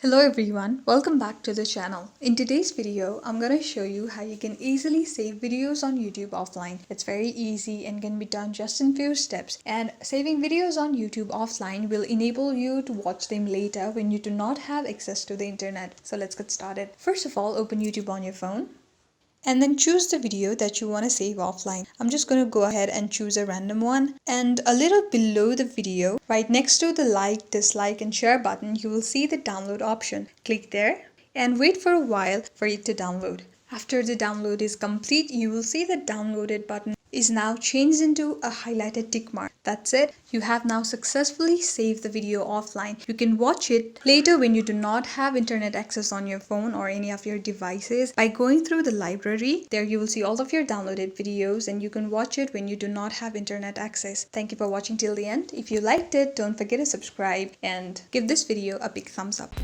Hello everyone, welcome back to the channel. In today's video, I'm gonna show you how you can easily save videos on YouTube offline. It's very easy and can be done just in few steps. And saving videos on YouTube offline will enable you to watch them later when you do not have access to the internet. So let's get started. First of all, open YouTube on your phone. And then choose the video that you want to save offline. I'm just going to go ahead and choose a random one. And a little below the video, right next to the like, dislike and share button, you will see the download option. Click there and wait for a while for it to download. After the download is complete, you will see the downloaded button is now changed into a highlighted tick mark. That's it. You have now successfully saved the video offline. You can watch it later when you do not have internet access on your phone or any of your devices by going through the library. There you will see all of your downloaded videos and you can watch it when you do not have internet access. Thank you for watching till the end. If you liked it, don't forget to subscribe and give this video a big thumbs up.